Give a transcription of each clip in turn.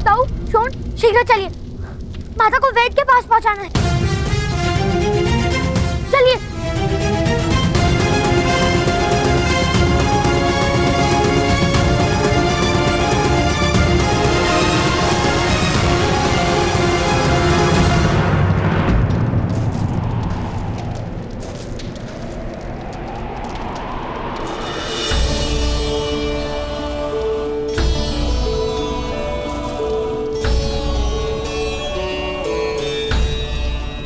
ताऊ, शोन, शीघ्र चलिए, माता को वैद्य के पास पहुंचाना है। चलिए।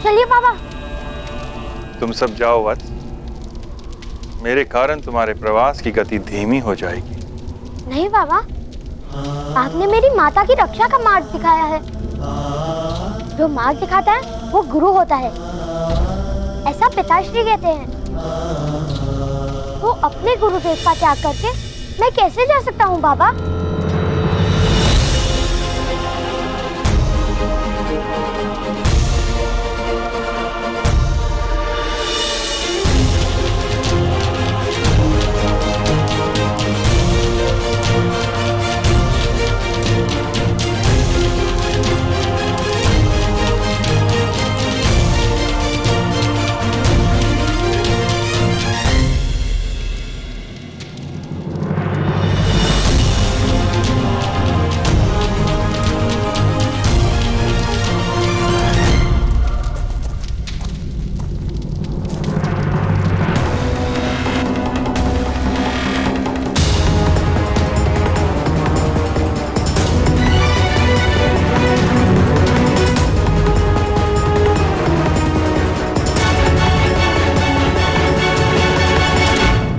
चलिए बाबा। तुम सब जाओ वत्स, मेरे कारण तुम्हारे प्रवास की गति धीमी हो जाएगी। नहीं बाबा, आपने मेरी माता की रक्षा का मार्ग दिखाया है। जो मार्ग दिखाता है वो गुरु होता है, ऐसा पिताश्री कहते हैं। तो अपने गुरुदेव का त्याग करके मैं कैसे जा सकता हूँ बाबा?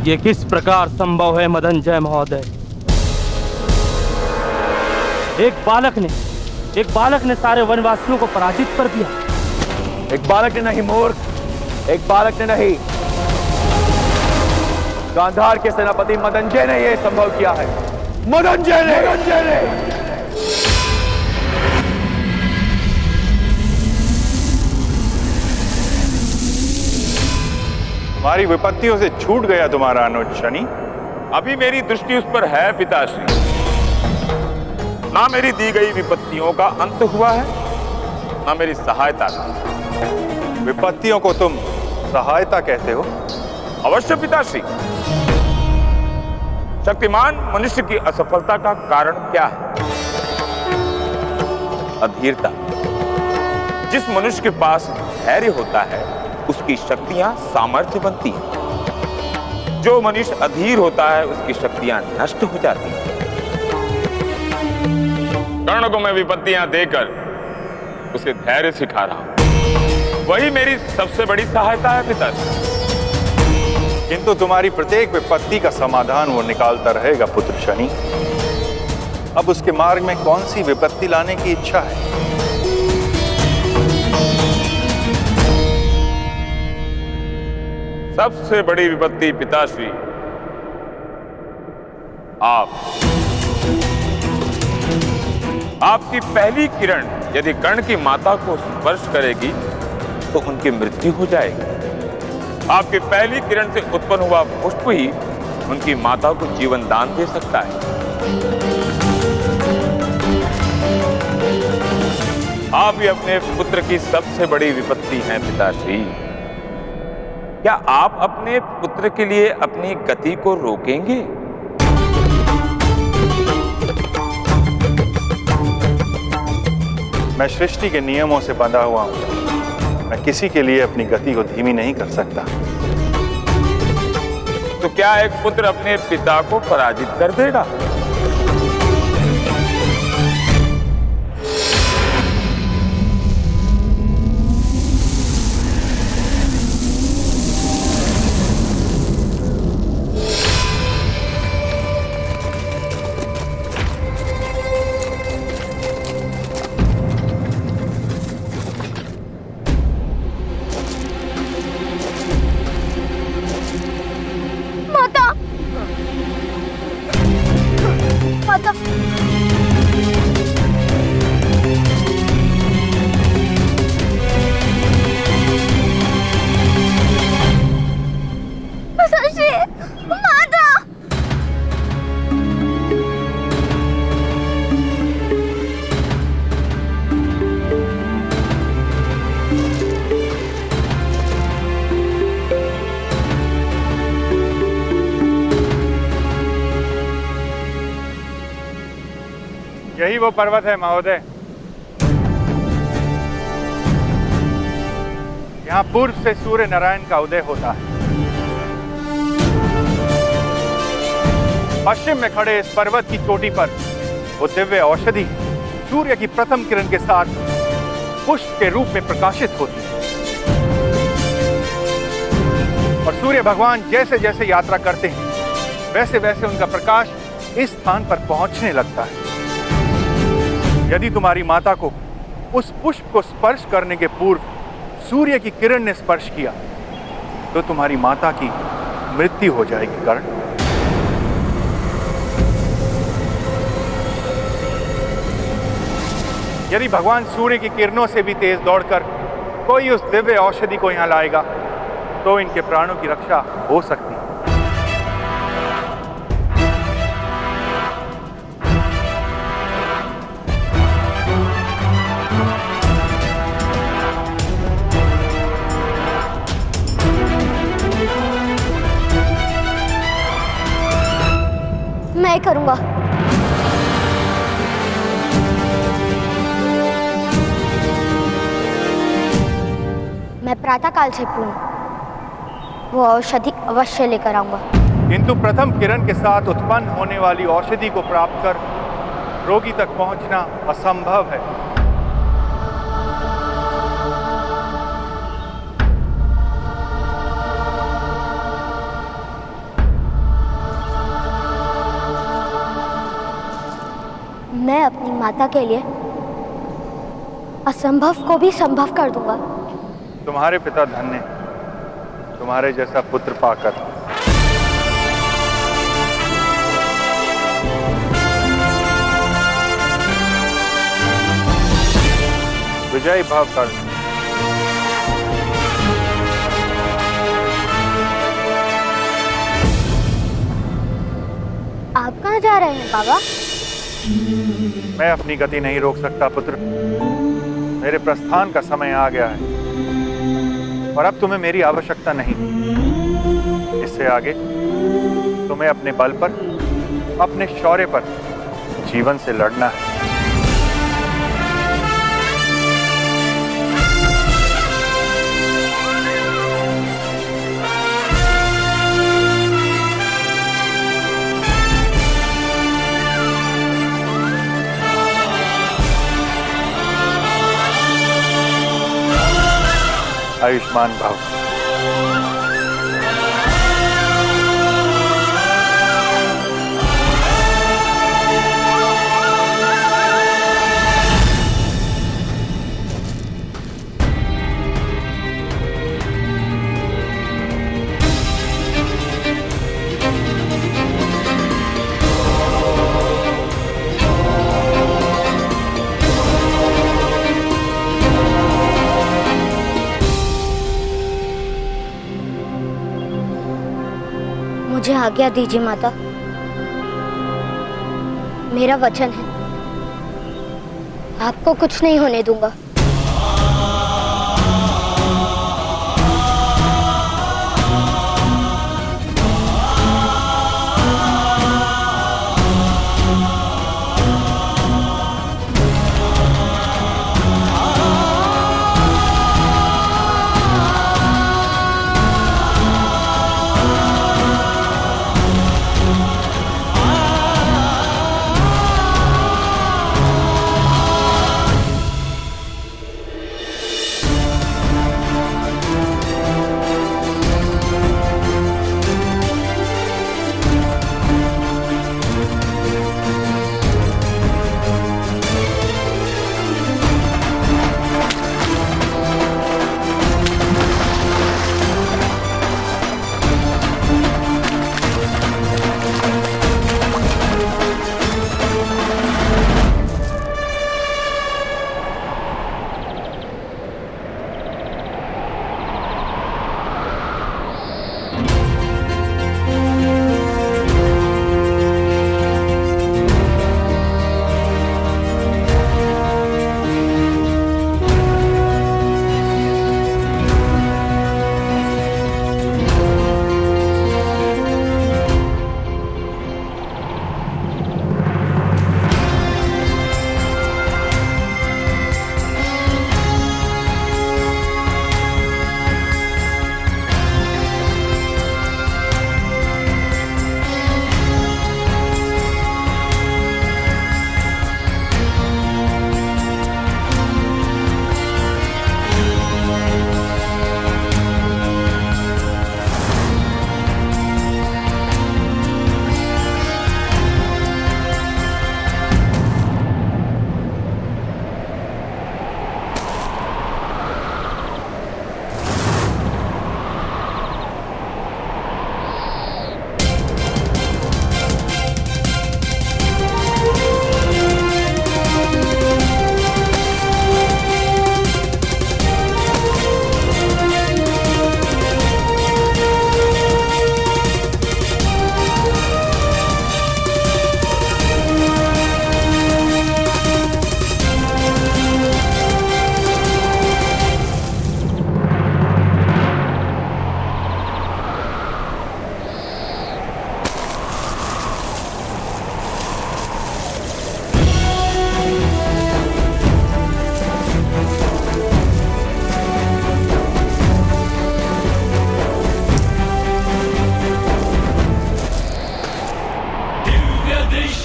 ये किस प्रकार संभव है मदनजय महोदय? एक बालक ने सारे वनवासियों को पराजित कर दिया। एक बालक ने नहीं मूर्ख, एक बालक ने नहीं, गांधार के सेनापति मदनजय ने यह संभव किया है। मदनजय ने। तुम्हारी विपत्तियों से छूट गया तुम्हारा अनुज शनि। अभी मेरी दृष्टि उस पर है पिताश्री। ना मेरी दी गई विपत्तियों का अंत हुआ है, ना मेरी सहायता का। विपत्तियों को तुम सहायता कहते हो? अवश्य पिताश्री। शक्तिमान मनुष्य की असफलता का कारण क्या है? अधीरता। जिस मनुष्य के पास धैर्य होता है उसकी शक्तियां सामर्थ्य बनती हैं। जो मनुष्य अधीर होता है उसकी शक्तियां नष्ट हो जाती हैं। कर्ण को मैं विपत्तियां देकर उसे धैर्य सिखा रहा हूं, वही मेरी सबसे बड़ी सहायता है पिताजी। किंतु तुम्हारी प्रत्येक विपत्ति का समाधान वो निकालता रहेगा पुत्र शनि। अब उसके मार्ग में कौन सी विपत्ति लाने की इच्छा है? सबसे बड़ी विपत्ति पिताश्री आपकी पहली किरण यदि कर्ण की माता को स्पर्श करेगी तो उनकी मृत्यु हो जाएगी। आपकी पहली किरण से उत्पन्न हुआ पुष्प ही उनकी माता को जीवन दान दे सकता है। आप ही अपने पुत्र की सबसे बड़ी विपत्ति हैं पिताश्री। क्या आप अपने पुत्र के लिए अपनी गति को रोकेंगे? मैं सृष्टि के नियमों से बंधा हुआ हूं। मैं किसी के लिए अपनी गति को धीमी नहीं कर सकता। तो क्या एक पुत्र अपने पिता को पराजित कर देगा? यही वो पर्वत है महोदय। यहाँ पूर्व से सूर्य नारायण का उदय होता है। पश्चिम में खड़े इस पर्वत की चोटी पर वो दिव्य औषधि सूर्य की प्रथम किरण के साथ पुष्प के रूप में प्रकाशित होती है। और सूर्य भगवान जैसे जैसे यात्रा करते हैं वैसे वैसे उनका प्रकाश इस स्थान पर पहुंचने लगता है। यदि तुम्हारी माता को उस पुष्प को स्पर्श करने के पूर्व सूर्य की किरण ने स्पर्श किया तो तुम्हारी माता की मृत्यु हो जाएगी कर्ण। यदि भगवान सूर्य की किरणों से भी तेज दौड़कर कोई उस दिव्य औषधि को यहां लाएगा तो इनके प्राणों की रक्षा हो सकती है। मैं करूंगा। मैं प्रातःकाल से वो औषधि अवश्य लेकर आऊंगा। किंतु प्रथम किरण के साथ उत्पन्न होने वाली औषधि को प्राप्त कर रोगी तक पहुंचना असंभव है। मैं अपनी माता के लिए असंभव को भी संभव कर दूंगा। तुम्हारे पिता धन्य तुम्हारे जैसा पुत्र पाकर। विजयी भाव कर। आप कहाँ जा रहे हैं बाबा? मैं अपनी गति नहीं रोक सकता पुत्र। मेरे प्रस्थान का समय आ गया है और अब तुम्हें मेरी आवश्यकता नहीं। इससे आगे तुम्हें अपने बल पर, अपने शौर्य पर जीवन से लड़ना है। आयुष्मान भव। मुझे आज्ञा दीजिए माता। मेरा वचन है, आपको कुछ नहीं होने दूंगा।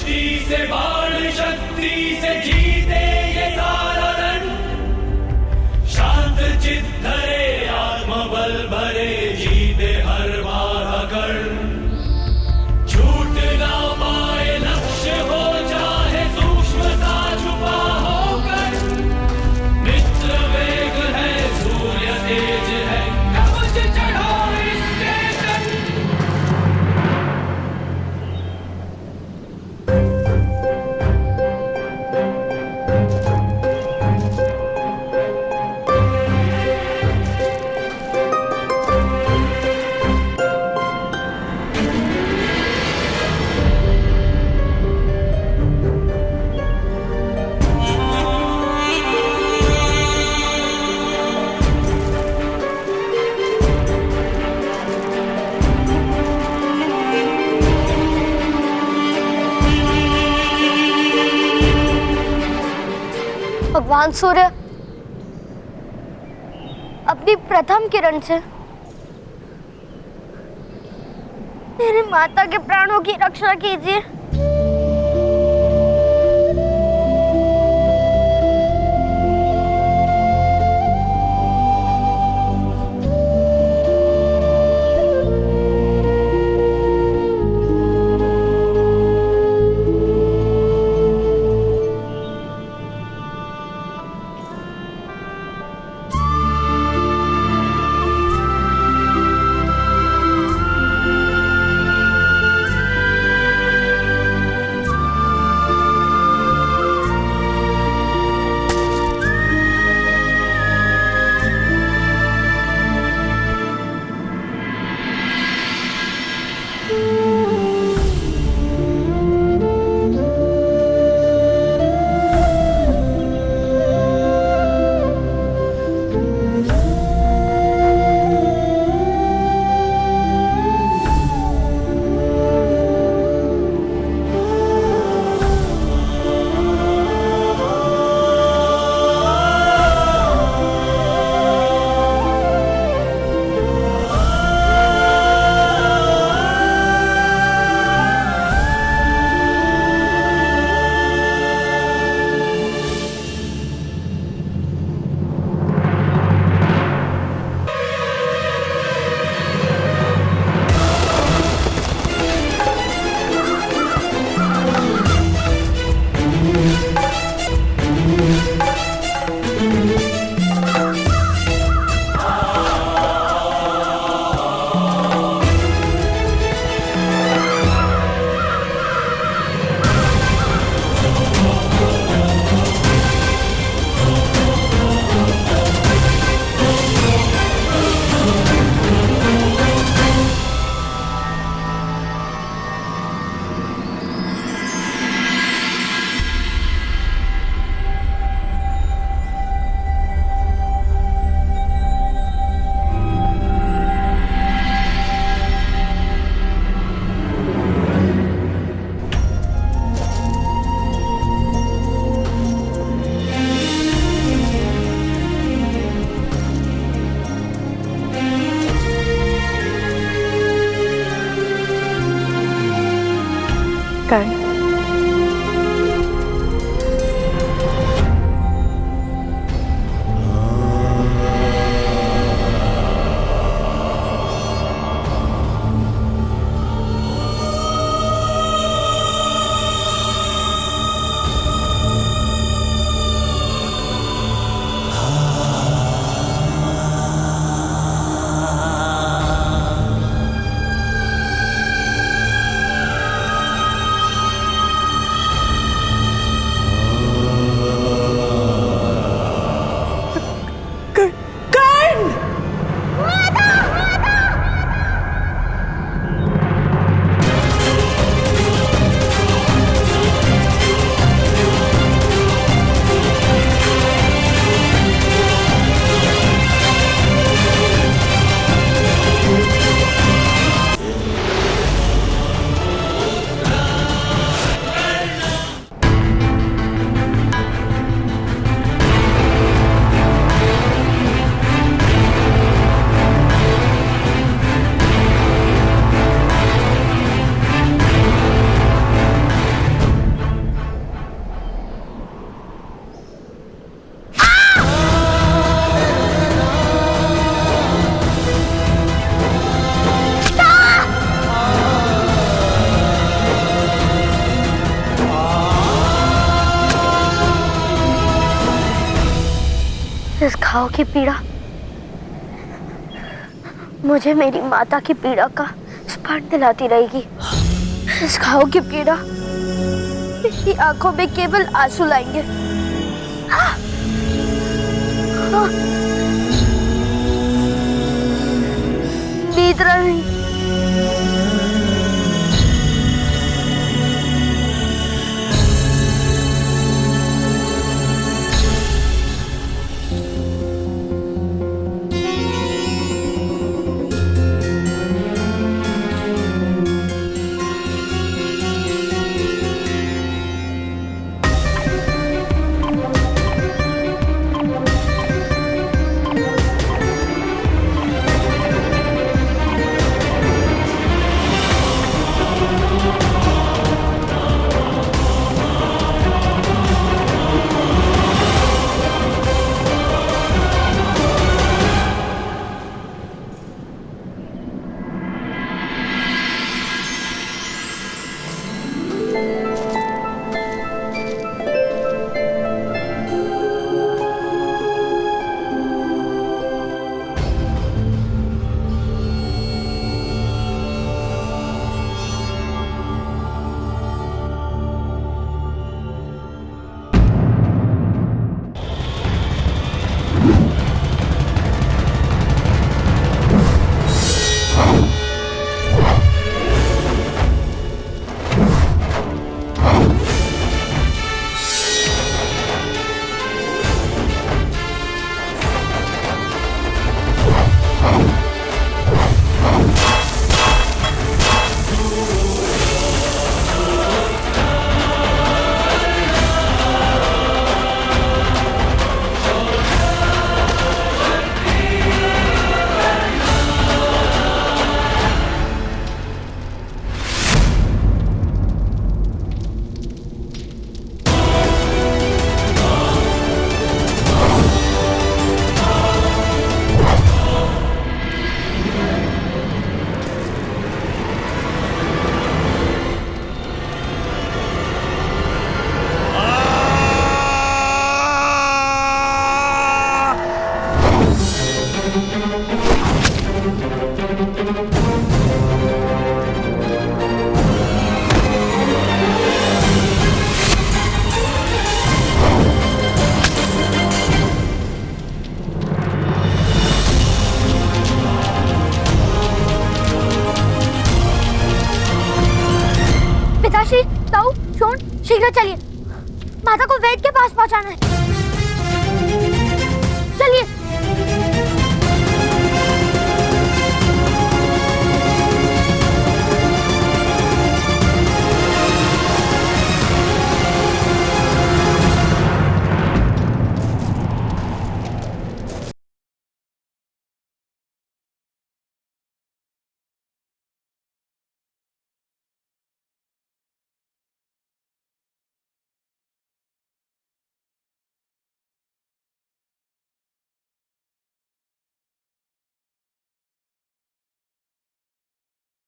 दृष्टि से बाण शक्ति से जीते ये सारा रण, शांत चित धरे आत्मबल भरे जीते हर बार अकड़, छूट ना पाए लक्ष्य हो चाहे सूक्ष्म सा छुपा होकर, मित्र वेग है सूर्य तेज है कवच चढ़ो इसके तन। भगवान सूर्य, अपनी प्रथम किरण से मेरी माता के प्राणों की रक्षा कीजिए। कर्ण, इस घाव की पीड़ा मुझे मेरी माता की पीड़ा का स्मरण दिलाती रहेगी। इस घाव की पीड़ा मेरी आंखों में केवल आंसू लाएंगे। निद्रा नहीं। ताऊ, शोन, शीघ्र चलिए, माता को वैद्य के पास पहुंचाना है। चलिए।